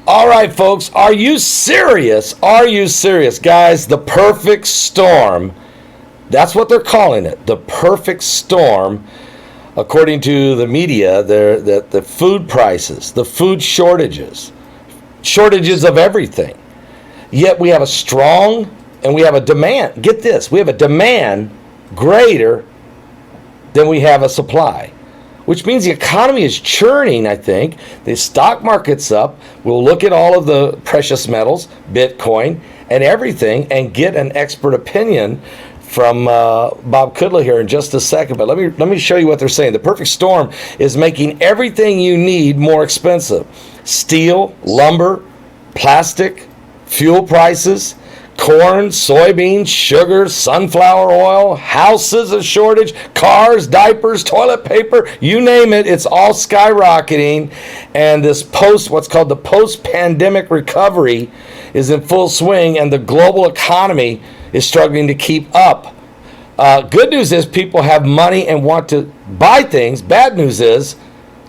All right, folks, are you serious? Are you serious? Guys, the perfect storm, that's what they're calling it, the perfect storm, according to the media, the food prices, the food shortages of everything. Yet we have a strong and we have a demand. Get this, we have a demand greater than we have a supply, which means the economy is churning, I think. The stock market's up. We'll look at all of the precious metals, Bitcoin, and everything, and get an expert opinion from Bob Kudla here in just a second. But let me show you what they're saying. The perfect storm is making everything you need more expensive. Steel, lumber, plastic, fuel prices, corn, soybeans, sugar, sunflower oil, houses a shortage, cars, diapers, toilet paper, you name it, it's all skyrocketing. And this what's called the post-pandemic recovery is in full swing, and the global economy is struggling to keep up. Good news is people have money and want to buy things. Bad news is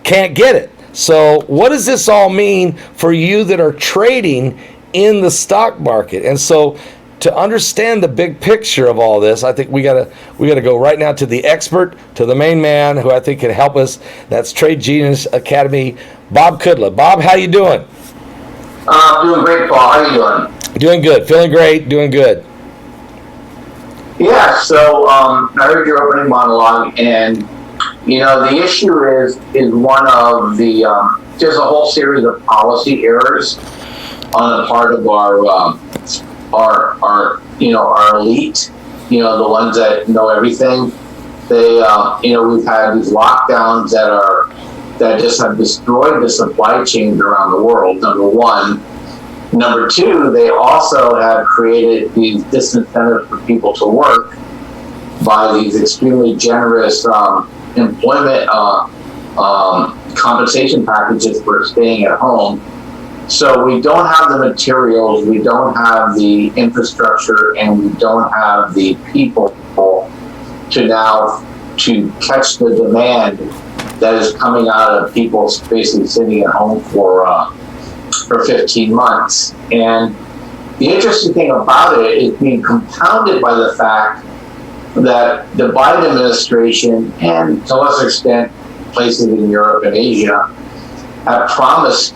can't get it. So what does this all mean for you that are trading in the stock market? And so to understand the big picture of all this, I think we gotta go right now to the expert, to the main man who I think can help us. That's Trade Genius Academy, Bob Kudla. Bob, how you doing? I'm doing great, Paul. How you doing? Doing good. Feeling great. Doing good. Yeah. So I heard your opening monologue, and the issue is one of the there's a whole series of policy errors on the part of our elite, the ones that know everything. They, we've had these lockdowns that just have destroyed the supply chains around the world, number one. Number two, they also have created these disincentives for people to work by these extremely generous employment compensation packages for staying at home. So we don't have the materials, we don't have the infrastructure, and we don't have the people to catch the demand that is coming out of people basically sitting at home for 15 months. And the interesting thing about it is being compounded by the fact that the Biden administration, and to a lesser extent places in Europe and Asia, have promised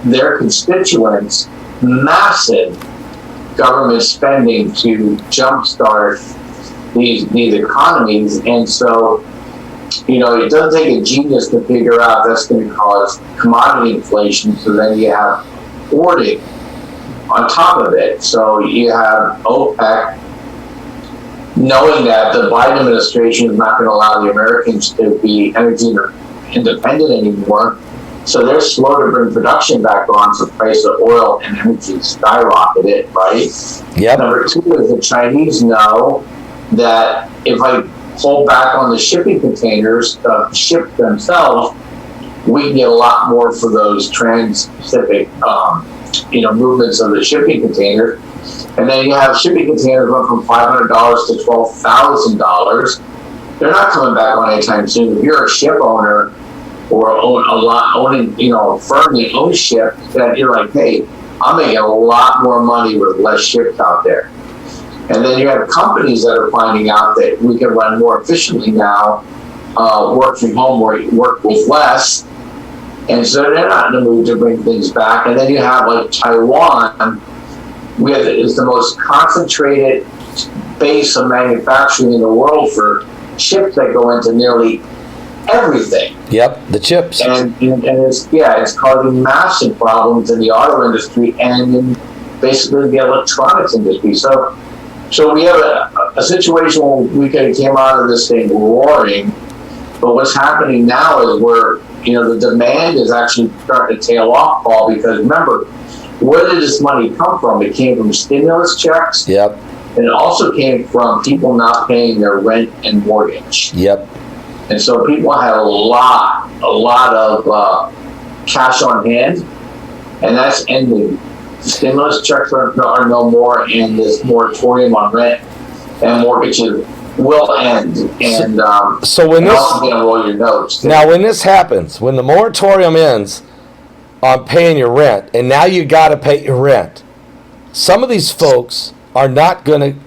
their constituents massive government spending to jumpstart these economies. And so, it doesn't take a genius to figure out that's going to cause commodity inflation. So then you have hoarding on top of it. So you have OPEC knowing that the Biden administration is not going to allow the Americans to be energy independent anymore. So they're slow to bring production back on, so the price of oil and energy skyrocketed, right? Yep. Number two is the Chinese know that if I pull back on the shipping containers, ship themselves, we can get a lot more for those trans-Pacific, movements of the shipping container. And then you have shipping containers going from $500 to $12,000. They're not coming back on anytime soon. If you're a ship owner, or owning a firm that owns ships, that you're like, hey, I'm making a lot more money with less ships out there. And then you have companies that are finding out that we can run more efficiently now, work from home, or work with less, and so they're not in the mood to bring things back. And then you have like Taiwan, is the most concentrated base of manufacturing in the world for chips that go into nearly everything. Yep, the chips. And it's causing massive problems in the auto industry and in basically the electronics industry. So we have a situation where we could have came out of this thing roaring, but what's happening now is where the demand is actually starting to tail off, Paul, because remember, where did this money come from? It came from stimulus checks. Yep. And it also came from people not paying their rent and mortgage. Yep. And so people had a lot of cash on hand, and that's ending. The stimulus checks are no more, and this moratorium on rent and mortgages will end. And so when this also roll your notes. Now, when this happens, when the moratorium ends on paying your rent, and now you got to pay your rent. Some of these folks are not going to,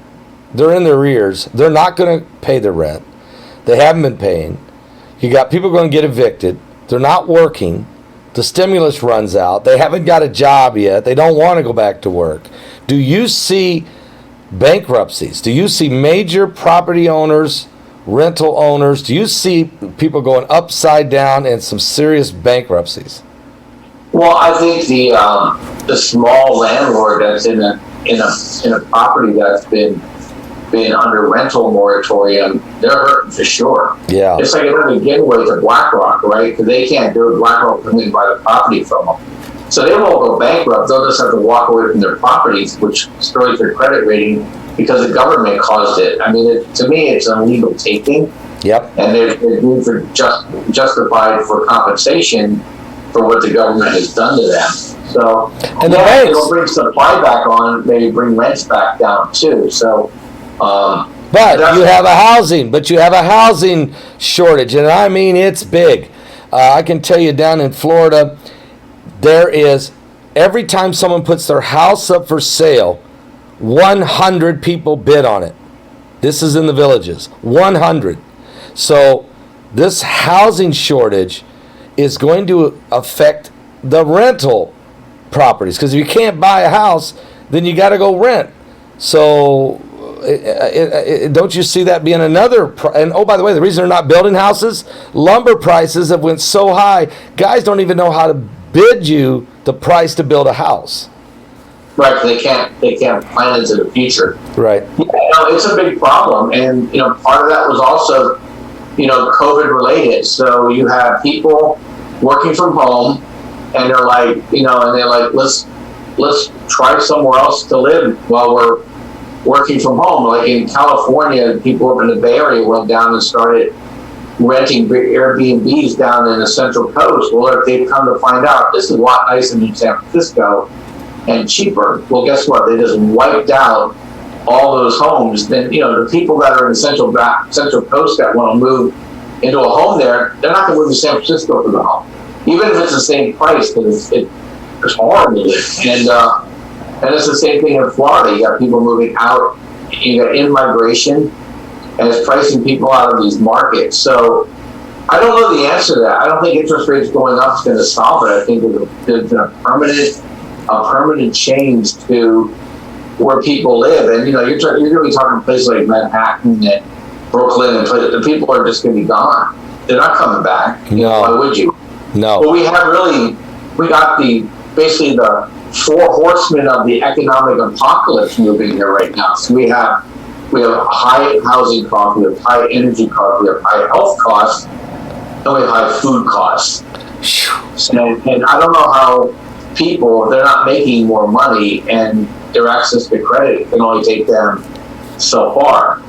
they're in their arrears. They're not going to pay their rent. They haven't been paying. You got people going to get evicted. They're not working. The stimulus runs out. They haven't got a job yet. They don't want to go back to work. Do you see bankruptcies? Do you see major property owners, rental owners? Do you see people going upside down and some serious bankruptcies? Well, I think the small landlord that's in a property that's been under rental moratorium, they're hurting for sure. Yeah. It's like another giveaway to BlackRock, right? Because they can't do it. BlackRock can buy the property from them. So they won't go bankrupt. They'll just have to walk away from their properties, which destroys their credit rating because the government caused it. I mean, to me, it's an illegal taking. Yep. And they're being justified for compensation for what the government has done to them. So, and the banks, it'll bring supply back on, maybe bring rents back down too. So, but you have a housing shortage, and I mean it's big. I can tell you down in Florida, there is, every time someone puts their house up for sale, 100 people bid on it. This is in the villages, 100. So this housing shortage is going to affect the rental properties, because if you can't buy a house, then you got to go rent. So don't you see that being another? And oh, by the way, the reason they're not building houses, lumber prices have went so high, guys don't even know how to bid you the price to build a house. Right, they can't plan into the future. Right. It's a big problem, and part of that was also COVID related. So you have people working from home, and they're like, let's try somewhere else to live while we're working from home. Like in California, people up in the Bay Area went down and started renting Airbnbs down in the Central Coast. Well, if they've come to find out this is a lot nicer than San Francisco and cheaper, well, guess what? They just wiped out all those homes. Then the people that are in the Central Coast that want to move into a home there, they're not going to move to San Francisco for the home, even if it's the same price, because it's hard to live. And it's the same thing in Florida. You got people moving out, you got in-migration, and it's pricing people out of these markets. So I don't know the answer to that. I don't think interest rates going up is going to solve it. I think there's been a permanent change to where people live. And you're going to be talking places like Manhattan and Brooklyn, and the people are just going to be gone. They're not coming back. No. Why would you? No. But we got basically the four horsemen of the economic apocalypse moving here right now. So we have high housing costs, we have high energy costs, we have high health costs, and we have high food costs. And I don't know how people, if they're not making more money and their access to credit can only take them so far.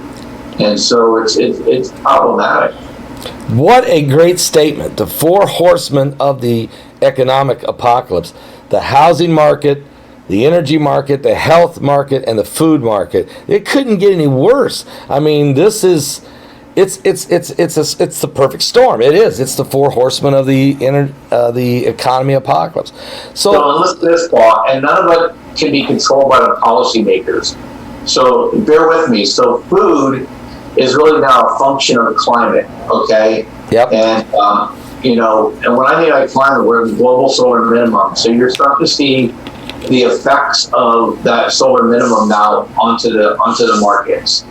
And so it's problematic. What a great statement. The four horsemen of the economic apocalypse: the housing market, the energy market, the health market, and the food market. It couldn't get any worse. I mean, it's the perfect storm. It is. It's the four horsemen of the economy apocalypse. So listen to this, Paul, and none of it can be controlled by the policymakers. So bear with me. So food is really now a function of climate. Okay. Yep. And and when I mean by climate, we're in global solar minimum. So you're starting to see the effects of that solar minimum now onto the markets.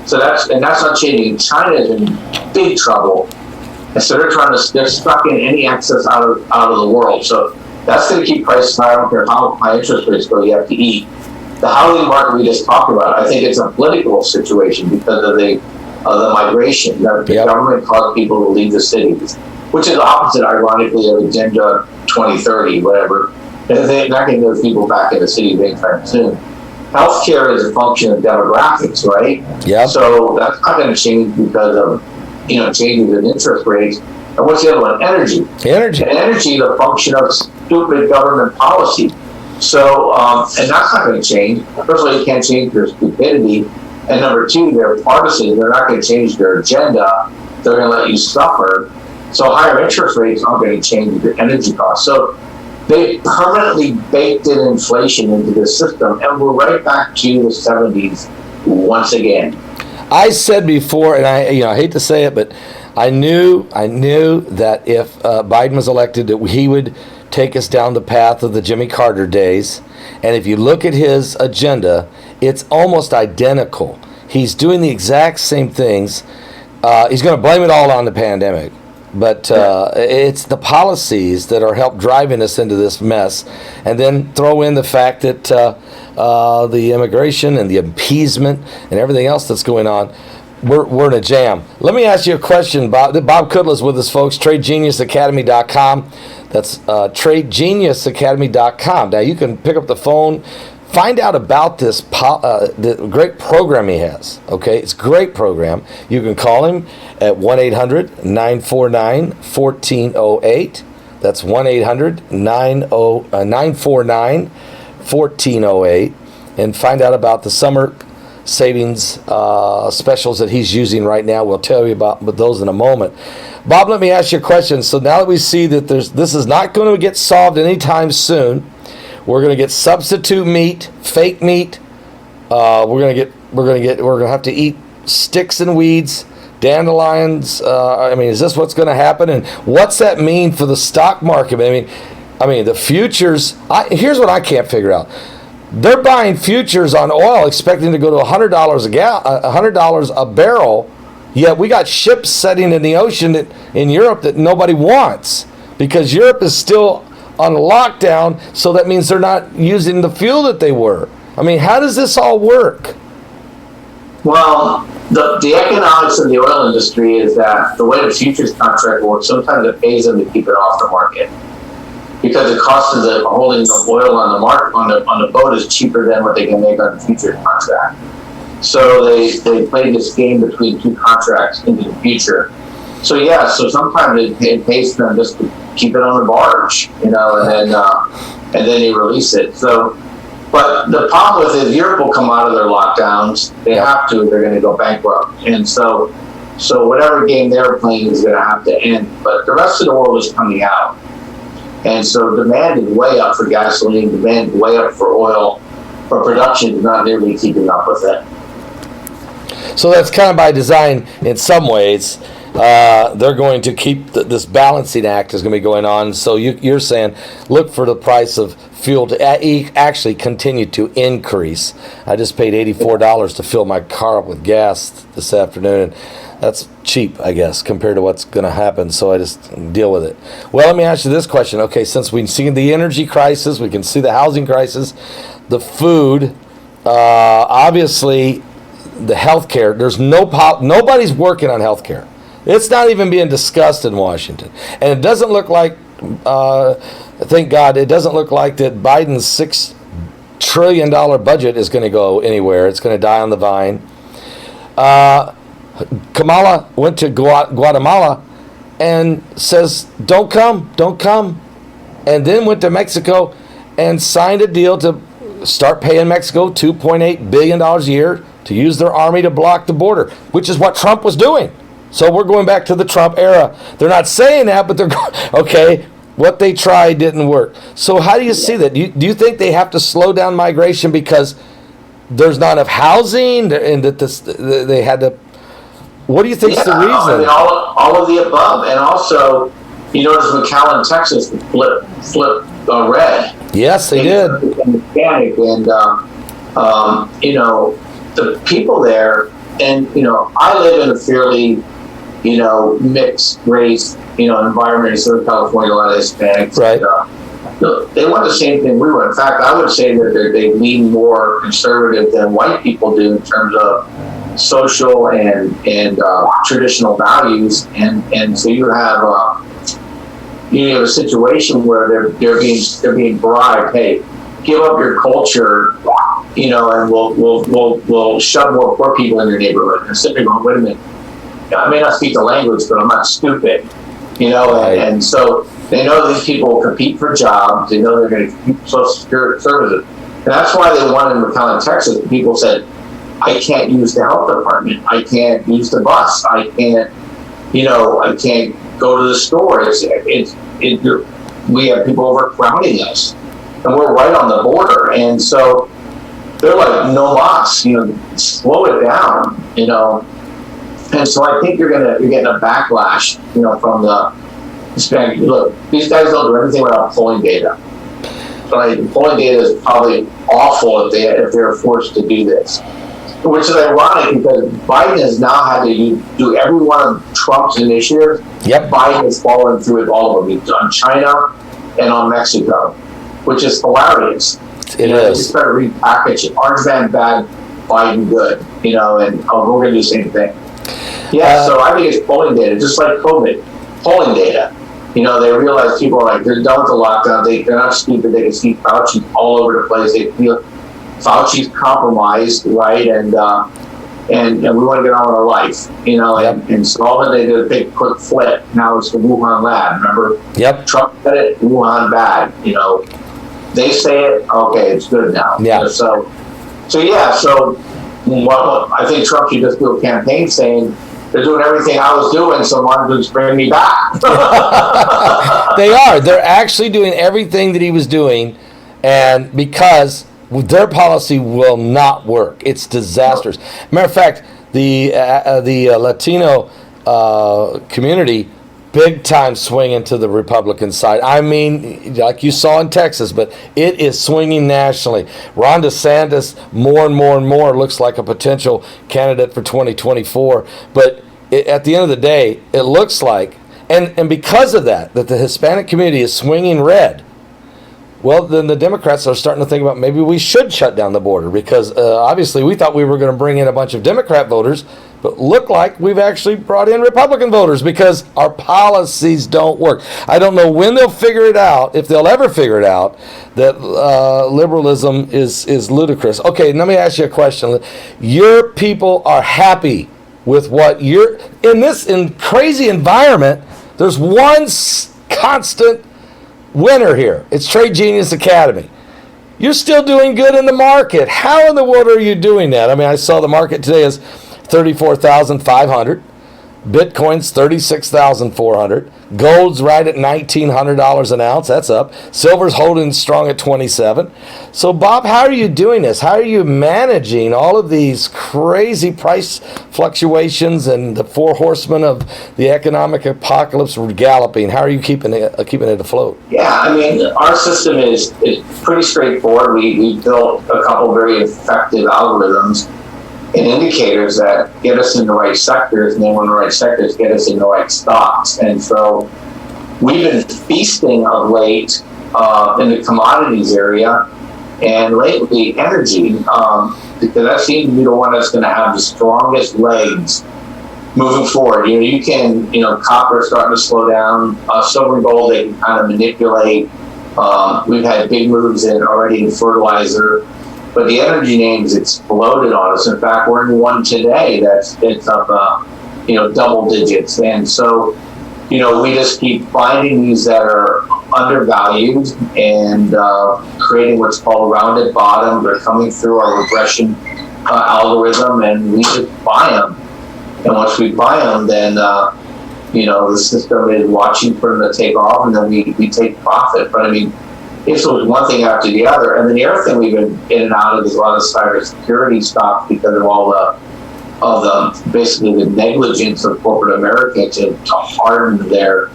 So that's not changing. China is in big trouble, and so they're stuck in any excess out of the world. So that's going to keep prices high. I don't care how high interest rates go. You have to eat. The housing market we just talked about, I think it's a political situation because of the migration. The government caused people to leave the cities, which is opposite, ironically, of Agenda 2030, whatever. They're not going to get people back in the city anytime soon. Healthcare is a function of demographics, right? Yeah. So that's not going to change because of changes in interest rates. And what's the other one? Energy. Energy is a function of stupid government policy. So and that's not going to change. First of all, you can't change their stupidity, and number two, they're partisan. They're not going to change their agenda. They're going to let you suffer. So higher interest rates aren't going to change the energy costs. So they permanently baked in inflation into the system, and we're right back to the 70s once again. I said before, and I hate to say it, but I knew that if Biden was elected, that he would take us down the path of the Jimmy Carter days. And if you look at his agenda, it's almost identical. He's doing the exact same things. He's going to blame it all on the pandemic. But it's the policies that are help driving us into this mess. And then throw in the fact that the immigration and the appeasement and everything else that's going on, we're in a jam. Let me ask you a question, Bob. Bob Kudla's with us, folks. TradeGeniusAcademy.com. That's TradeGeniusAcademy.com. Now, you can pick up the phone, find out about this the great program he has. Okay, it's a great program. You can call him at 1-800-949-1408. That's 1-800-949-1408, and find out about the summer savings specials that he's using right now. We'll tell you about those in a moment. Bob, let me ask you a question. So now that we see that this is not going to get solved anytime soon, we're going to get substitute meat, fake meat. We're going to have to eat sticks and weeds, dandelions. Is this what's going to happen? And what's that mean for the stock market? I mean, the futures. Here's what I can't figure out. They're buying futures on oil, expecting to go to $100 a barrel. Yet we got ships setting in the ocean in Europe that nobody wants because Europe is still on lockdown. So that means they're not using the fuel that they were. I mean, how does this all work? Well, the economics of the oil industry is that the way the futures contract works, sometimes it pays them to keep it off the market, because the cost of holding the oil on the boat is cheaper than what they can make on the futures contract. So they play this game between two contracts into the future. So sometimes it pays them just to keep it on the barge, and then they release it. So, but the problem with it is Europe will come out of their lockdowns. They have to. They're going to go bankrupt, and so whatever game they're playing is going to have to end. But the rest of the world is coming out. And so demand is way up for gasoline, demand is way up for oil, but production is not nearly keeping up with it. So that's kind of by design in some ways. They're going to keep this balancing act is going to be going on. So you're saying look for the price of fuel to actually continue to increase. I just paid $84 to fill my car up with gas this afternoon. That's cheap, I guess, compared to what's going to happen, so I just deal with it. Well, let me ask you this question. Okay, since we've seen the energy crisis, we can see the housing crisis, the food, obviously the healthcare. There's nobody's working on healthcare. It's not even being discussed in Washington. And it doesn't look like, thank God, it doesn't look like that Biden's $6 trillion budget is going to go anywhere. It's going to die on the vine. Kamala went to Guatemala and says, don't come, and then went to Mexico and signed a deal to start paying Mexico $2.8 billion a year to use their army to block the border, which is what Trump was doing. So we're going back to the Trump era. They're not saying that, but they're okay. What they tried didn't work. So how do you see that? Do you think they have to slow down migration because there's not enough housing, and that they had to? What do you think is the reason? I mean, all of the above, and also, you notice McAllen, Texas, flip red. Yes, they did. And the people there, and I live in a fairly, mixed race, environment in Southern California, a lot of Hispanics. Right. They want the same thing we want. In fact, I would say that they lean more conservative than white people do in terms of social and traditional values, and so you have a situation where they're being bribed. Hey, give up your culture, and we'll shove more poor people in your neighborhood. And sitting going, wait a minute, I may not speak the language, but I'm not stupid, Right. and so they know these people will compete for jobs. They know they're going to keep Social Security services, and that's why they wanted in McAllen, Texas. People said, I can't use the health department. I can't use the bus. I can't go to the store. we have people overcrowding us, and we're right on the border. And so they're like, no mas, slow it down, And so I think you're getting a backlash, from the Hispanic. Look, these guys don't do anything without polling data. So polling data is probably awful if they're forced to do this, which is ironic because Biden has now had to do every one of Trump's initiatives. Yep. Biden has fallen through with all of them. He's on China and on Mexico, which is hilarious. It is. He's trying to repackage it. Orange man bad, Biden good. And we're going to do the same thing. Yeah, so I think it's polling data, just like COVID. Polling data. They realize people are like, they're done with the lockdown. They're not stupid. They can see Fauci all over the place. They feel Fauci's compromised, right? And we want to get on with our life, and so all that they did a big quick flip. Now it's the Wuhan lab, remember? Yep. Trump said it, Wuhan bad, They say it, okay, it's good now. Yeah. So I think Trump should just do a campaign saying, they're doing everything I was doing, so why don't you just bring me back? They are. They're actually doing everything that he was doing, and because their policy will not work. It's disastrous. Matter of fact, the Latino community big time swinging to the Republican side. I mean, like you saw in Texas, but it is swinging nationally. Ron DeSantis more and more and more looks like a potential candidate for 2024. But at the end of the day, it looks like, and because of that the Hispanic community is swinging red, well, then the Democrats are starting to think about maybe we should shut down the border because obviously we thought we were going to bring in a bunch of Democrat voters, but look like we've actually brought in Republican voters because our policies don't work. I don't know when they'll figure it out, if they'll ever figure it out, that liberalism is ludicrous. Okay, let me ask you a question. Your people are happy with what you're in crazy environment. There's one constant winner here. It's Trade Genius Academy. You're still doing good in the market. How in the world are you doing that? I mean, I saw the market today is 34,500. Bitcoin's 36,400. Gold's right at $1,900 an ounce. That's up. Silver's holding strong at 27. So, Bob, how are you doing this? How are you managing all of these crazy price fluctuations and the four horsemen of the economic apocalypse galloping? How are you keeping it afloat? Yeah, I mean, our system is pretty straightforward. We built a couple very effective algorithms and indicators that get us in the right sectors, and then when the right sectors get us in the right stocks. And so we've been feasting of late in the commodities area, and lately energy, because that seems to be the one that's going to have the strongest legs moving forward. You can, copper starting to slow down, silver and gold they can kind of manipulate. We've had big moves already in fertilizer. But the energy names exploded on us. In fact, we're in one today that's up, double digits. And so, we just keep finding these that are undervalued and creating what's called rounded bottom. They're coming through our regression algorithm, and we just buy them. And once we buy them, then the system is watching for them to take off, and then we take profit. But I mean, it's one thing after the other. And then the other thing we've been in and out of is a lot of cybersecurity stocks because of all the basically the negligence of corporate America to harden their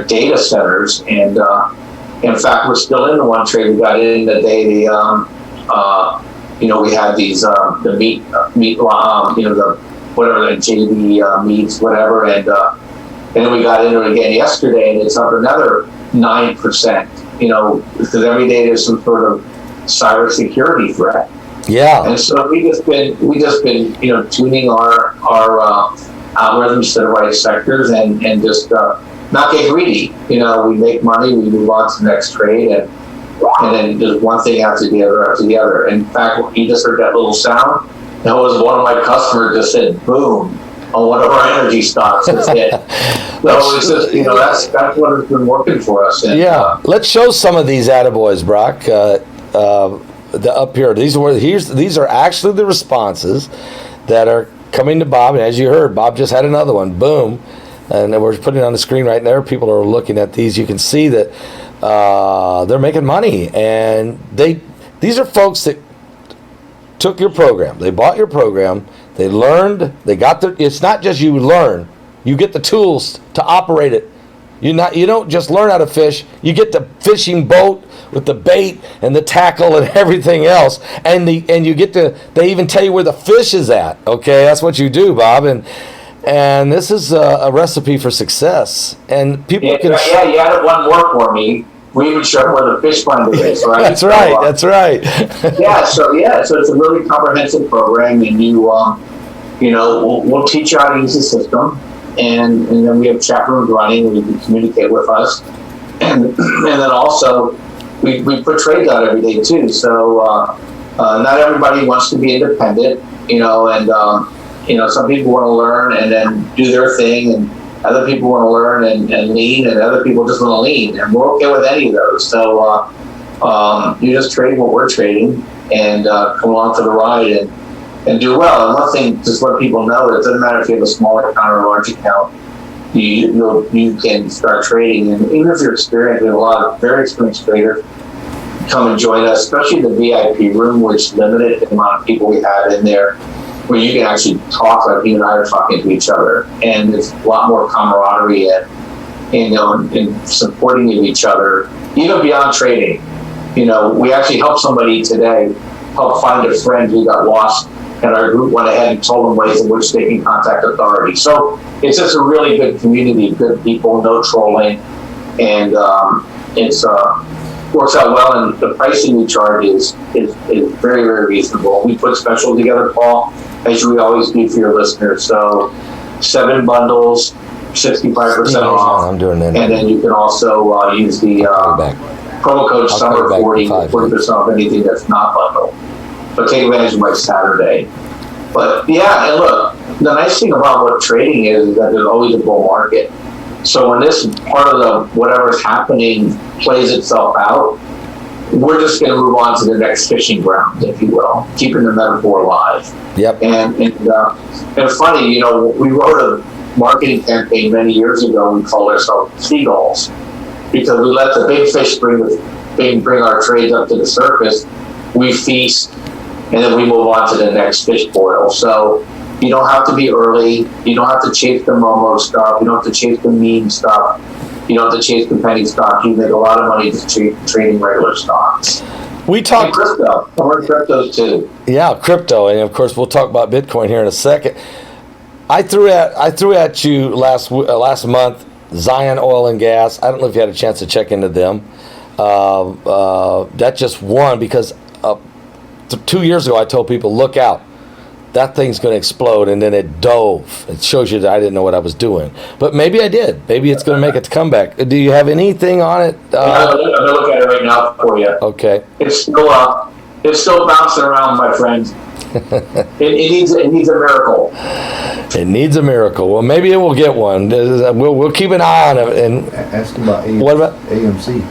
data centers. And in fact, we're still in the one trade we got in the day we had these the meat the whatever the JV meats whatever, and then we got into it again yesterday, and it's up another 9%. Because every day there's some sort of cybersecurity threat. Yeah. And so we just been tuning our algorithms to the right sectors and just not get greedy. We make money, we move on to the next trade, and then just one thing after the other. In fact, you just heard that little sound. That was one of my customers just said boom on one of our energy stocks. That's it. So it's just, that's what has been working for us. And, let's show some of these attaboys, Brock. Up here, these are actually the responses that are coming to Bob. And as you heard, Bob just had another one. Boom. And we're putting it on the screen right there. People are looking at these. You can see that they're making money, and these are folks that took your program. They bought your program. They learned. They got it's not just you learn. You get the tools to operate it. You don't just learn how to fish. You get the fishing boat with the bait and the tackle and everything else, and you get to. They even tell you where the fish is at. Okay, that's what you do, Bob, and this is a recipe for success. And people can. Yeah, you added one more for me. We even showed where the fish finder is, right? That's right. That's right. So it's a really comprehensive program, and we'll teach you how to use the system. And then we have chat rooms running where you can communicate with us. And then also, we put trades out every day too. So not everybody wants to be independent, and some people want to learn and then do their thing, and other people want to learn and lean, and other people just want to lean. And we're okay with any of those. So you just trade what we're trading and come along for the ride and do well. And one thing, just let people know, it doesn't matter if you have a small account or a large account, you can start trading. And even if you're experienced, we have a lot of very experienced traders come and join us, especially the VIP room, which limited the amount of people we have in there, where you can actually talk like you and I are talking to each other. And there's a lot more camaraderie and supporting of each other, even beyond trading. We actually helped somebody today, help find a friend who got lost, and our group went ahead and told them ways in which they can contact authorities. So it's just a really good community, good people, no trolling, and it's works out well. And the pricing we charge is very, very reasonable. We put specials together, Paul, as we always do for your listeners. So 7 bundles, 65% off. I'm doing that. And then you can also use the promo code SUMMER40, 40% off anything that's not bundled. But take advantage of my Saturday. But yeah, and look, the nice thing about what trading is that there's always a bull market. So when this part of the whatever's happening plays itself out, we're just going to move on to the next fishing ground, if you will, keeping the metaphor alive. Yep. And funny, we wrote a marketing campaign many years ago. We called ourselves Seagulls, because we let the big fish bring our trades up to the surface. We feast, and then we move on to the next fish boil. So you don't have to be early. You don't have to chase the Momo stuff. You don't have to chase the meme stuff. You don't have to chase the penny stock. You make a lot of money just trading regular stocks. We talk crypto. We're cryptos too. Yeah, crypto, and of course we'll talk about Bitcoin here in a second. I threw at you last month Zion Oil and Gas. I don't know if you had a chance to check into them. That just won because 2 years ago I told people, look out, that thing's going to explode, and then it dove. It shows you that I didn't know what I was doing, but maybe I did. Maybe it's going to make its comeback. Do you have anything on it? I'm going to look at it right now for you. Okay. It's still bouncing around, my friend. It needs a miracle. It needs a miracle. Well, maybe it will get one. We'll keep an eye on it. And ask about AMC. What about AMC?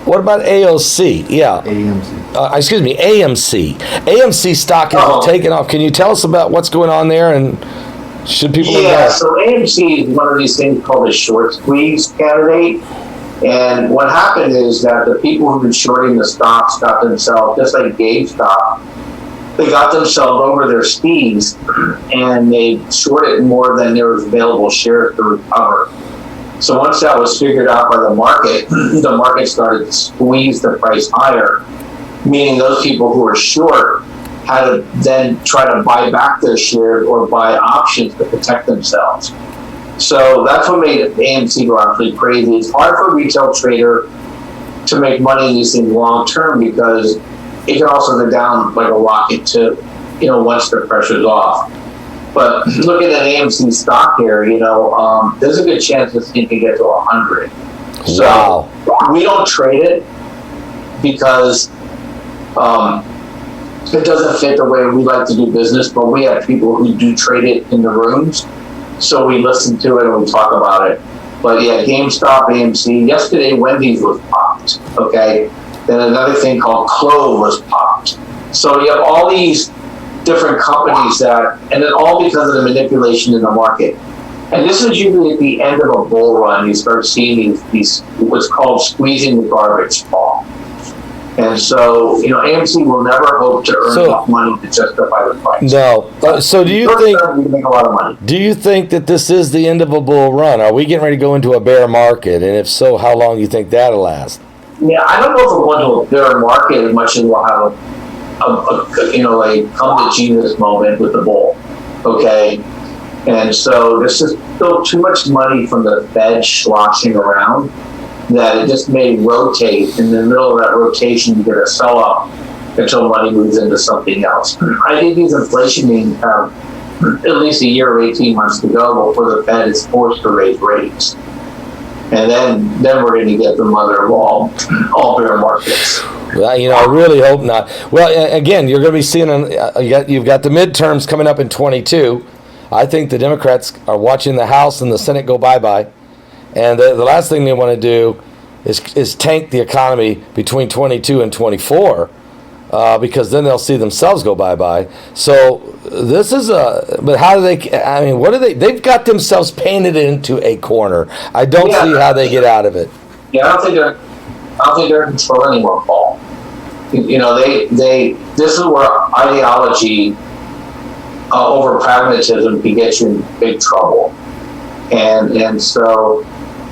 What about AOC? Yeah. AMC. Excuse me, AMC. AMC stock is taking off. Can you tell us about what's going on there, and should people invest? So AMC is one of these things called a short squeeze candidate. And what happened is that the people who've been shorting the stocks got themselves, just like GameStop, they got themselves over their skis, and they shorted more than there was available shares to recover. So once that was figured out by the market started to squeeze the price higher, meaning those people who were short had to then try to buy back their shares or buy options to protect themselves. So that's what made AMC go absolutely crazy. It's hard for a retail trader to make money in these things long term, because it can also go down like a rocket to, once the pressure's off. But looking at AMC stock here, there's a good chance this thing can get to 100. So wow. We don't trade it because it doesn't fit the way we like to do business, but we have people who do trade it in the rooms. So we listen to it and we talk about it. But yeah, GameStop, AMC. Yesterday, Wendy's was popped, okay? Then another thing called Clove was popped. So you have all these different companies that, and then all because of the manipulation in the market. And this is usually at the end of a bull run. You start seeing these what's called squeezing the garbage fall. And so, AMC will never hope to earn enough money to justify the price. No. So do you think we can make a lot of money? Do you think that this is the end of a bull run? Are we getting ready to go into a bear market? And if so, how long do you think that'll last? Yeah, I don't know if we're going to a bear market as much as we'll have a come to Jesus moment with the bull. Okay. And so there's just still too much money from the Fed sloshing around that it just may rotate. In the middle of that rotation, you get a sell-off until money moves into something else. I think these inflation meetings have at least a year or 18 months to go before the Fed is forced to raise rates. And then we're going to get the mother of all bear markets. Well, I really hope not. Well, again, you're going to be seeing, you've got the midterms coming up in 22. I think the Democrats are watching the House and the Senate go bye-bye. And the last thing they want to do is tank the economy between 22 and 24 because then they'll see themselves go bye-bye. So this is but how do they, what do they, they've got themselves painted into a corner. I don't see how they get out of it. Yeah, I don't think they're in control anymore, Paul. This is where ideology over pragmatism can get you in big trouble. And so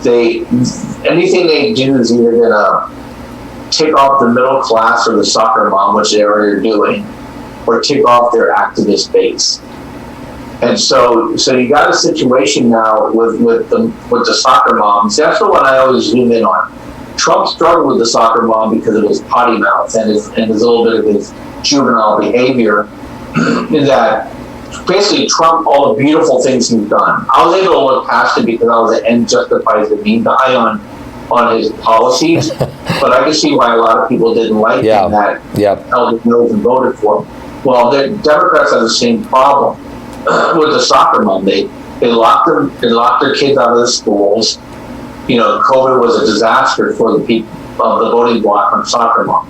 anything they do is either going to tick off the middle class or the soccer mom, which they already are doing, or tick off their activist base. And so you got a situation now with the soccer moms. That's the one I always zoom in on. Trump struggled with the soccer mom because of his potty mouth and his little bit of his juvenile behavior. That basically Trump, all the beautiful things he's done, I was able to look past it because I was an end justifies the mean guy on his policies. But I can see why a lot of people didn't like him that held his nose and voted for him. Well, the Democrats have the same problem with the soccer mom. They locked their kids out of the schools. COVID was a disaster for the people of the voting bloc on soccer mom.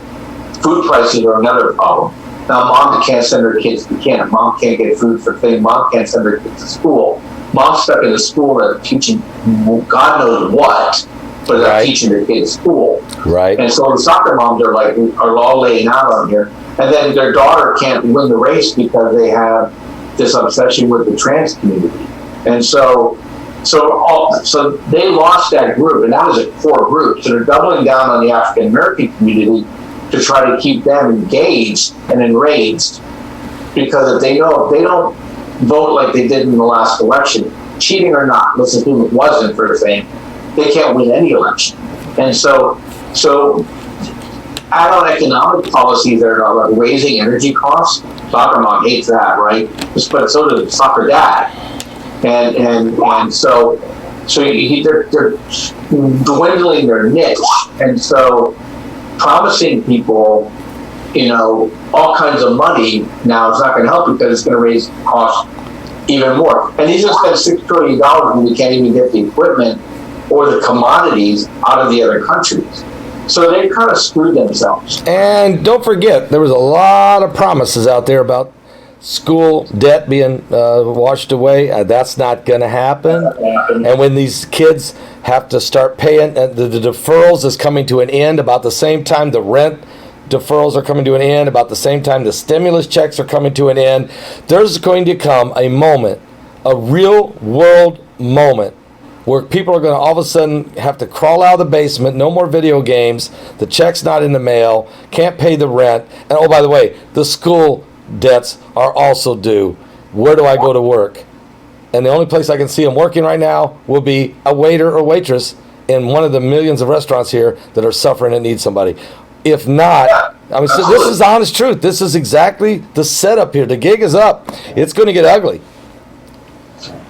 Food prices are another problem. Now, mom can't send her kids to camp. Mom can't get food for things. Mom can't send her kids to school. Mom's stuck in a school that's teaching God knows what, but they're teaching their kids school. Right. And so the soccer moms are all laying out on here. And then their daughter can't win the race because they have this obsession with the trans community. And so they lost that group, and that was a core group. So they're doubling down on the African American community to try to keep them engaged and enraged, because if they don't vote like they did in the last election, cheating or not, let's assume it wasn't for a thing, they can't win any election. And so add on economic policies that are like raising energy costs. Soccer mom hates that, right? But so does soccer dad. And so they're dwindling their niche. And so promising people, all kinds of money now is not going to help because it's going to raise costs even more. And he's just spent $6 trillion when we can't even get the equipment or the commodities out of the other countries. So they kind of screwed themselves. And don't forget, there was a lot of promises out there about school debt being washed away. That's not going to happen. And when these kids have to start paying, the deferrals is coming to an end about the same time the rent deferrals are coming to an end, about the same time the stimulus checks are coming to an end. There's going to come a moment, a real world moment, where people are going to all of a sudden have to crawl out of the basement, no more video games, the check's not in the mail, can't pay the rent, and oh, by the way, the school debts are also due. Where do I go to work? And the only place I can see them working right now will be a waiter or waitress in one of the millions of restaurants here that are suffering and need somebody. If not, so this is the honest truth. This is exactly the setup here. The gig is up. It's going to get ugly.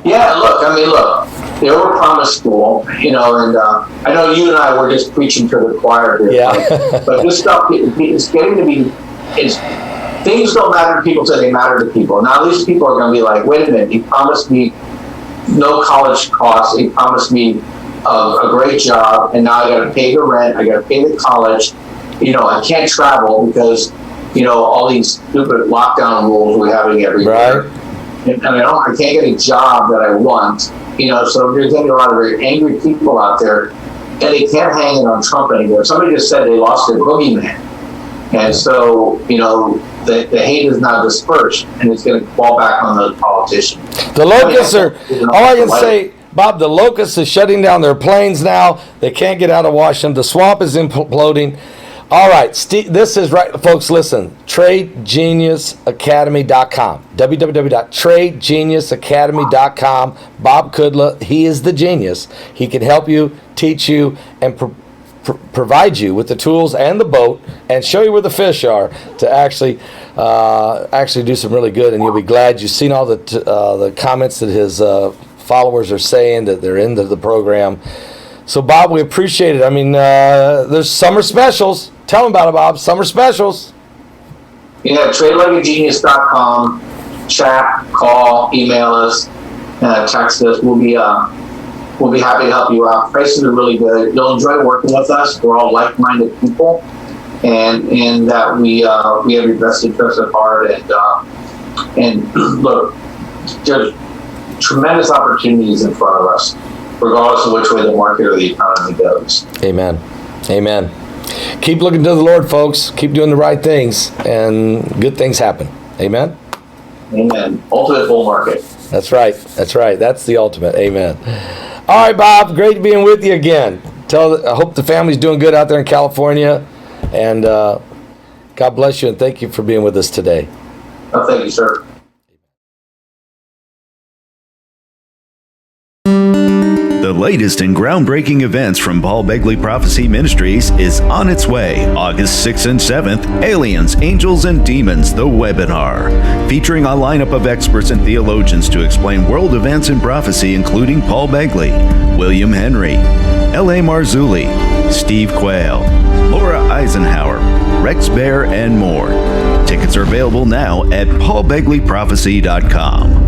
Yeah, look, they were promised school, and I know you and I were just preaching to the choir here. Yeah. But this stuff, it's getting to be, things don't matter to people until they matter to people. Now these people are going to be like, wait a minute, he promised me no college costs, he promised me a great job, and now I got to pay the rent, I got to pay the college, I can't travel because, all these stupid lockdown rules we're having everywhere. Right. And I can't get a job that I want, so there's going to be a lot of very angry people out there, and they can't hang it on Trump anymore. Somebody just said they lost their boogeyman. And so, the hate is now dispersed, and it's going to fall back on the politicians. The locusts all I can say, Bob, the locusts are shutting down their planes now. They can't get out of Washington. The swamp is imploding. All right, Steve, this is right, folks, listen, TradeGeniusAcademy.com, www.TradeGeniusAcademy.com. Bob Kudla, he is the genius. He can help you, teach you, and provide you with the tools and the boat and show you where the fish are to actually do some really good. And you'll be glad you've seen all the comments that his followers are saying that they're into the program. So, Bob, we appreciate it. I mean, there's summer specials. Tell them about it, Bob. Summer specials. Yeah, TradeLikeAGenius.com. Chat, call, email us, text us. We'll be happy to help you out. Prices are really good. You'll enjoy working with us. We're all like-minded people, and that we have your best interest at heart. And look, there's tremendous opportunities in front of us, regardless of which way the market or the economy goes. Amen. Amen. Keep looking to the Lord, folks. Keep doing the right things, and good things happen. Amen. Amen. Ultimate bull market. That's right. That's right. That's the ultimate. Amen. All right, Bob. Great being with you again. I hope the family's doing good out there in California, and God bless you, and thank you for being with us today. Oh, thank you, sir. The latest in groundbreaking events from Paul Begley Prophecy Ministries is on its way. August 6th and 7th, Aliens, Angels, and Demons, the webinar. Featuring a lineup of experts and theologians to explain world events and prophecy, including Paul Begley, William Henry, L.A. Marzulli, Steve Quayle, Laura Eisenhower, Rex Bear, and more. Tickets are available now at paulbegleyprophecy.com.